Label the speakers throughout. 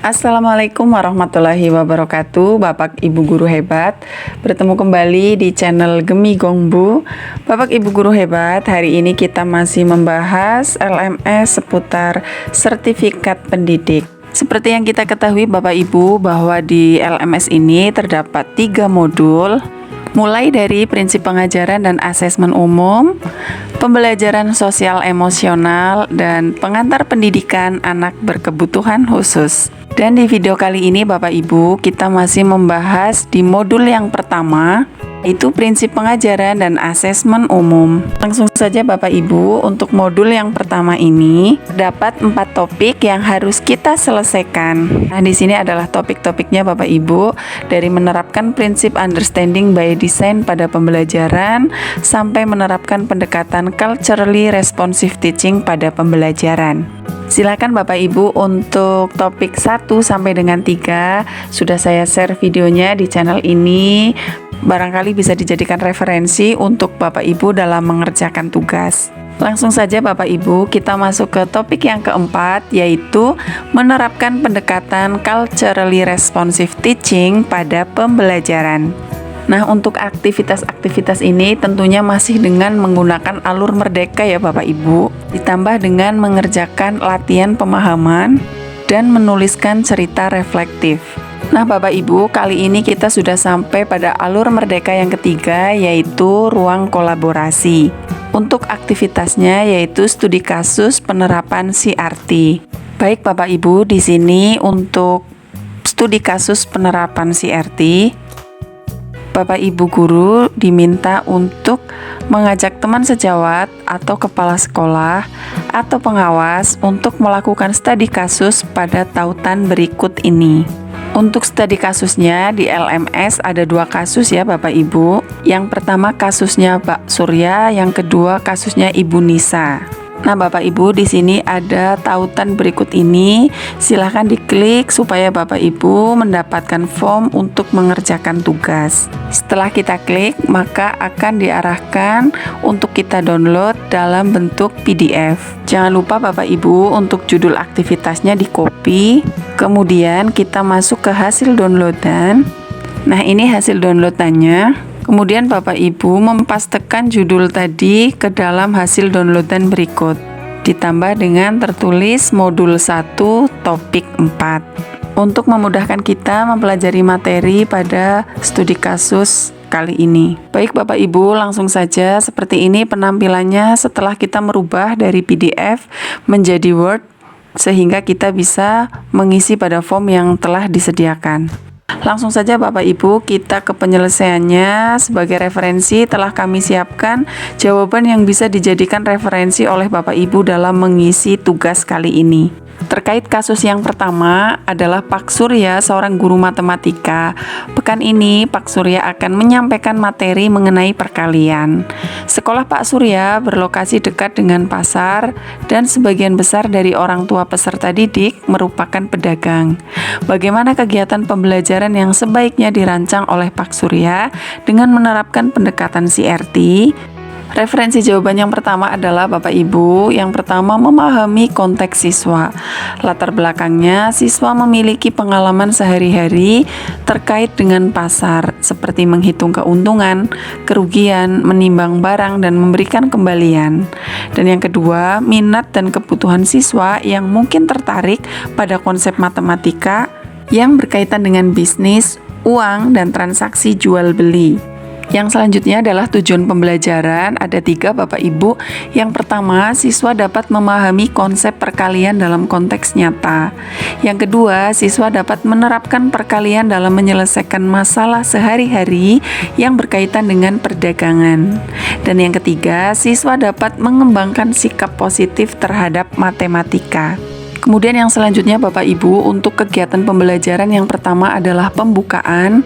Speaker 1: Assalamualaikum warahmatullahi wabarakatuh, Bapak Ibu Guru Hebat. Bertemu kembali di channel Gemi Gongbu. Bapak Ibu Guru Hebat, hari ini kita masih membahas LMS seputar sertifikat pendidik. Seperti yang kita ketahui Bapak Ibu, bahwa di LMS ini terdapat 3 modul, mulai dari prinsip pengajaran dan asesmen umum, pembelajaran sosial emosional, dan pengantar pendidikan anak berkebutuhan khusus. Dan di video kali ini Bapak Ibu, kita masih membahas di modul yang pertama, yaitu prinsip pengajaran dan asesmen umum. Langsung saja Bapak Ibu, untuk modul yang pertama ini dapat 4 topik yang harus kita selesaikan. Nah, di sini adalah topik-topiknya Bapak Ibu, dari menerapkan prinsip understanding by design pada pembelajaran sampai menerapkan pendekatan culturally responsive teaching pada pembelajaran. Silakan Bapak Ibu, untuk topik 1 sampai dengan 3 sudah saya share videonya di channel ini. Barangkali bisa dijadikan referensi untuk Bapak Ibu dalam mengerjakan tugas. Langsung saja Bapak Ibu, kita masuk ke topik yang keempat, yaitu menerapkan pendekatan culturally responsive teaching pada pembelajaran. Nah, untuk aktivitas-aktivitas ini tentunya masih dengan menggunakan alur merdeka ya Bapak Ibu, ditambah dengan mengerjakan latihan pemahaman dan menuliskan cerita reflektif. Nah Bapak Ibu, kali ini kita sudah sampai pada alur merdeka yang ketiga, yaitu ruang kolaborasi. Untuk aktivitasnya yaitu studi kasus penerapan CRT. Baik Bapak Ibu, di sini untuk studi kasus penerapan CRT, Bapak Ibu guru diminta untuk mengajak teman sejawat atau kepala sekolah atau pengawas untuk melakukan studi kasus pada tautan berikut ini. Untuk studi kasusnya di LMS ada 2 kasus ya Bapak Ibu. Yang pertama kasusnya Pak Surya, yang kedua kasusnya Ibu Nisa. Nah Bapak Ibu, di sini ada tautan berikut ini. Silahkan diklik supaya Bapak Ibu mendapatkan form untuk mengerjakan tugas. Setelah kita klik, maka akan diarahkan untuk kita download dalam bentuk PDF. Jangan lupa Bapak Ibu, untuk judul aktivitasnya di copy. Kemudian kita masuk ke hasil downloadan. Nah ini hasil downloadannya. Kemudian Bapak Ibu mempastekan judul tadi ke dalam hasil downloadan berikut, ditambah dengan tertulis modul 1 topik 4, untuk memudahkan kita mempelajari materi pada studi kasus kali ini. Baik Bapak Ibu, langsung saja seperti ini penampilannya setelah kita merubah dari PDF menjadi Word, sehingga kita bisa mengisi pada form yang telah disediakan. Langsung saja Bapak Ibu, kita ke penyelesaiannya. Sebagai referensi telah kami siapkan jawaban yang bisa dijadikan referensi oleh Bapak Ibu dalam mengisi tugas kali ini. Terkait kasus yang pertama adalah Pak Surya, seorang guru matematika. Pekan ini Pak Surya akan menyampaikan materi mengenai perkalian. Sekolah Pak Surya berlokasi dekat dengan pasar dan sebagian besar dari orang tua peserta didik merupakan pedagang. Bagaimana kegiatan pembelajaran yang sebaiknya dirancang oleh Pak Surya dengan menerapkan pendekatan CRT? Referensi jawaban yang pertama adalah Bapak Ibu, yang pertama memahami konteks siswa. Latar belakangnya, siswa memiliki pengalaman sehari-hari terkait dengan pasar, seperti menghitung keuntungan, kerugian, menimbang barang, dan memberikan kembalian. Dan yang kedua, minat dan kebutuhan siswa yang mungkin tertarik pada konsep matematika yang berkaitan dengan bisnis, uang, dan transaksi jual-beli. Yang selanjutnya adalah tujuan pembelajaran, ada 3 Bapak Ibu. Yang pertama, siswa dapat memahami konsep perkalian dalam konteks nyata. Yang kedua, siswa dapat menerapkan perkalian dalam menyelesaikan masalah sehari-hari yang berkaitan dengan perdagangan. Dan yang ketiga, siswa dapat mengembangkan sikap positif terhadap matematika. Kemudian yang selanjutnya Bapak Ibu, untuk kegiatan pembelajaran yang pertama adalah pembukaan.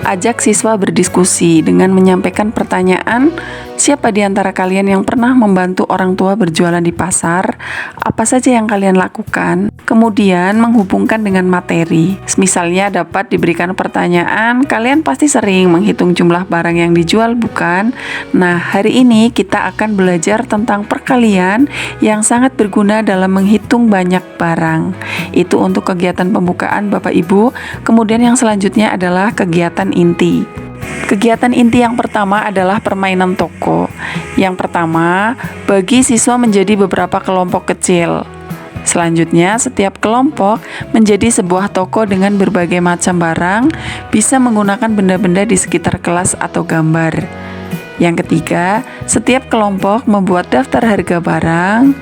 Speaker 1: Ajak siswa berdiskusi dengan menyampaikan pertanyaan Siapa di antara kalian yang pernah membantu orang tua berjualan di pasar? Apa saja yang kalian lakukan? Kemudian menghubungkan dengan materi. Misalnya dapat diberikan pertanyaan, kalian pasti sering menghitung jumlah barang yang dijual, bukan? Nah, hari ini kita akan belajar tentang perkalian yang sangat berguna dalam menghitung banyak barang. Itu untuk kegiatan pembukaan Bapak Ibu. Kemudian yang selanjutnya adalah kegiatan inti. Kegiatan inti yang pertama adalah permainan toko. Yang pertama, bagi siswa menjadi beberapa kelompok kecil. Selanjutnya, setiap kelompok menjadi sebuah toko dengan berbagai macam barang, bisa menggunakan benda-benda di sekitar kelas atau gambar. Yang ketiga, setiap kelompok membuat daftar harga barang.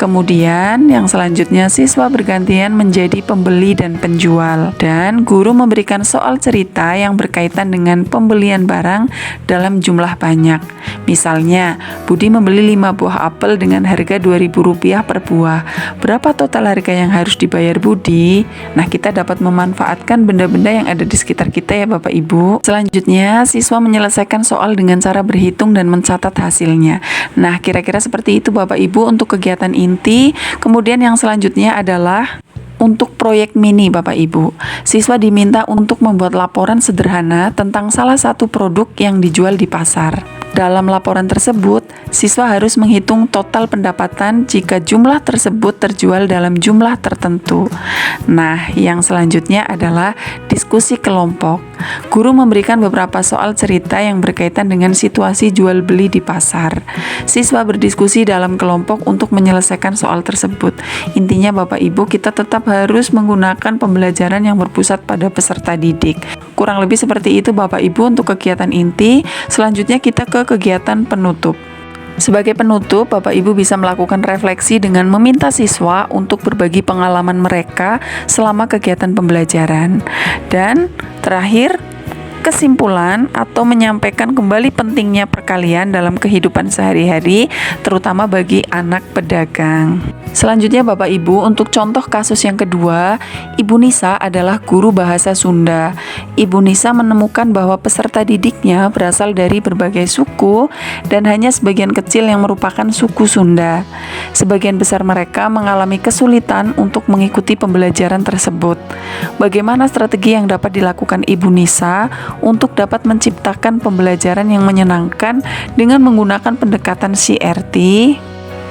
Speaker 1: Kemudian, yang selanjutnya siswa bergantian menjadi pembeli dan penjual. Dan guru memberikan soal cerita yang berkaitan dengan pembelian barang dalam jumlah banyak. Misalnya, Budi membeli 5 buah apel dengan harga Rp2.000 per buah. Berapa total harga yang harus dibayar Budi? Nah, kita dapat memanfaatkan benda-benda yang ada di sekitar kita ya Bapak Ibu. Selanjutnya, siswa menyelesaikan soal dengan cara berhitung dan mencatat hasilnya. Nah, kira-kira seperti itu Bapak Ibu untuk kegiatan inti. Kemudian yang selanjutnya adalah untuk proyek mini Bapak Ibu. Siswa diminta untuk membuat laporan sederhana tentang salah satu produk yang dijual di pasar. Dalam laporan tersebut, siswa harus menghitung total pendapatan jika jumlah tersebut terjual dalam jumlah tertentu. Nah, yang selanjutnya adalah diskusi kelompok. Guru memberikan beberapa soal cerita yang berkaitan dengan situasi jual beli di pasar. Siswa berdiskusi dalam kelompok untuk menyelesaikan soal tersebut. Intinya Bapak Ibu, kita tetap harus menggunakan pembelajaran yang berpusat pada peserta didik. Kurang lebih seperti itu Bapak Ibu untuk kegiatan inti. Selanjutnya kita ke kegiatan penutup. Sebagai penutup, Bapak Ibu bisa melakukan refleksi dengan meminta siswa untuk berbagi pengalaman mereka selama kegiatan pembelajaran. Dan terakhir, kesimpulan atau menyampaikan kembali pentingnya perkalian dalam kehidupan sehari-hari, terutama bagi anak pedagang. Selanjutnya Bapak Ibu, untuk contoh kasus yang kedua, Ibu Nisa adalah guru bahasa Sunda. Ibu Nisa menemukan bahwa peserta didiknya berasal dari berbagai suku dan hanya sebagian kecil yang merupakan suku Sunda. Sebagian besar mereka mengalami kesulitan untuk mengikuti pembelajaran tersebut. Bagaimana strategi yang dapat dilakukan Ibu Nisa untuk dapat menciptakan pembelajaran yang menyenangkan dengan menggunakan pendekatan CRT?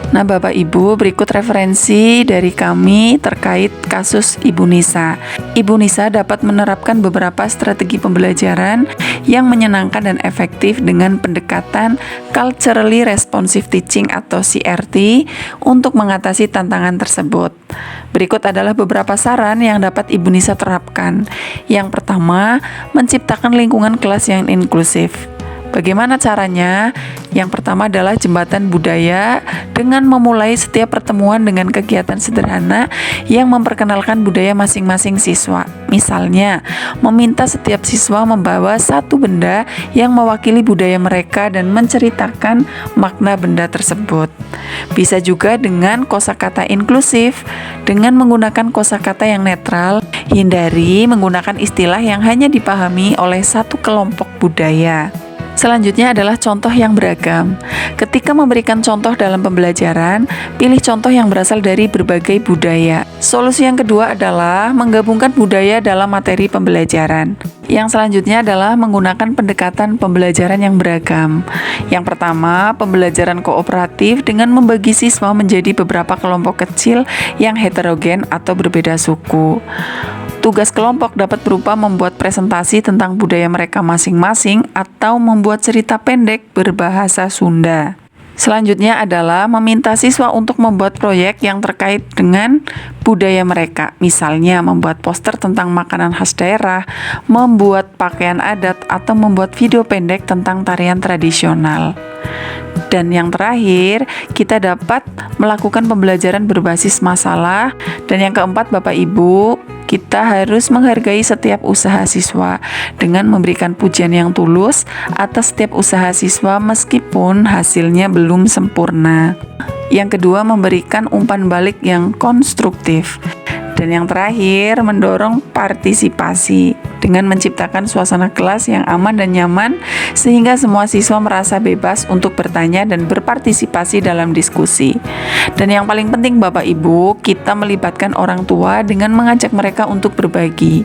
Speaker 1: Nah Bapak Ibu, berikut referensi dari kami terkait kasus Ibu Nisa. Ibu Nisa dapat menerapkan beberapa strategi pembelajaran yang menyenangkan dan efektif dengan pendekatan Culturally Responsive Teaching atau CRT untuk mengatasi tantangan tersebut. Berikut adalah beberapa saran yang dapat Ibu Nisa terapkan. Yang pertama, menciptakan lingkungan kelas yang inklusif. Bagaimana caranya? Yang pertama adalah jembatan budaya dengan memulai setiap pertemuan dengan kegiatan sederhana yang memperkenalkan budaya masing-masing siswa. Misalnya, meminta setiap siswa membawa satu benda yang mewakili budaya mereka dan menceritakan makna benda tersebut. Bisa juga dengan kosakata inklusif, dengan menggunakan kosakata yang netral, hindari menggunakan istilah yang hanya dipahami oleh satu kelompok budaya. Selanjutnya adalah contoh yang beragam. Ketika memberikan contoh dalam pembelajaran, pilih contoh yang berasal dari berbagai budaya. Solusi yang kedua adalah menggabungkan budaya dalam materi pembelajaran. Yang selanjutnya adalah menggunakan pendekatan pembelajaran yang beragam. Yang pertama, pembelajaran kooperatif dengan membagi siswa menjadi beberapa kelompok kecil yang heterogen atau berbeda suku. Tugas kelompok dapat berupa membuat presentasi tentang budaya mereka masing-masing atau membuat cerita pendek berbahasa Sunda. Selanjutnya adalah meminta siswa untuk membuat proyek yang terkait dengan budaya mereka. Misalnya membuat poster tentang makanan khas daerah, membuat pakaian adat, atau membuat video pendek tentang tarian tradisional. Dan yang terakhir, kita dapat melakukan pembelajaran berbasis masalah. Dan yang keempat, Bapak Ibu, kita harus menghargai setiap usaha siswa dengan memberikan pujian yang tulus atas setiap usaha siswa meskipun hasilnya belum sempurna. Yang kedua, memberikan umpan balik yang konstruktif. Dan yang terakhir, mendorong partisipasi. dengan menciptakan suasana kelas yang aman dan nyaman sehingga semua siswa merasa bebas untuk bertanya dan berpartisipasi dalam diskusi. Dan yang paling penting Bapak Ibu, kita melibatkan orang tua dengan mengajak mereka untuk berbagi,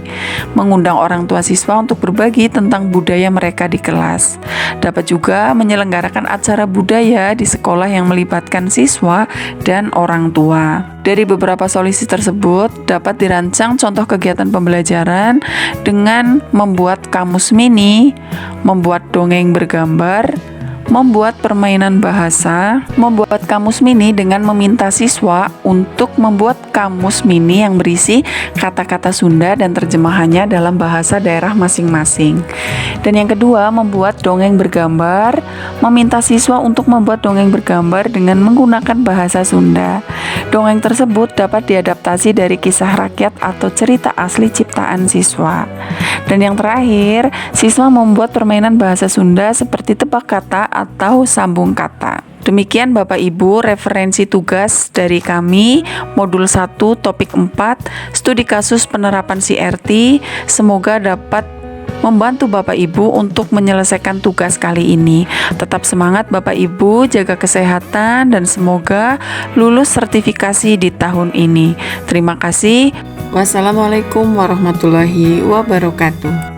Speaker 1: mengundang orang tua siswa untuk berbagi tentang budaya mereka di kelas. Dapat juga menyelenggarakan acara budaya di sekolah yang melibatkan siswa dan orang tua. Dari beberapa solusi tersebut dapat dirancang contoh kegiatan pembelajaran dengan membuat kamus mini, membuat dongeng bergambar, membuat permainan bahasa, membuat kamus mini dengan meminta siswa untuk membuat kamus mini yang berisi kata-kata Sunda dan terjemahannya dalam bahasa daerah masing-masing. Dan yang kedua, membuat dongeng bergambar, meminta siswa untuk membuat dongeng bergambar dengan menggunakan bahasa Sunda. Dongeng tersebut dapat diadaptasi dari kisah rakyat atau cerita asli ciptaan siswa. Dan yang terakhir, siswa membuat permainan bahasa Sunda seperti tebak kata atau sambung kata. Demikian Bapak Ibu referensi tugas dari kami modul 1 topik 4 studi kasus penerapan CRT. Semoga dapat membantu Bapak Ibu untuk menyelesaikan tugas kali ini. Tetap semangat Bapak Ibu, jaga kesehatan dan semoga lulus sertifikasi di tahun ini. Terima kasih. Wassalamualaikum warahmatullahi wabarakatuh.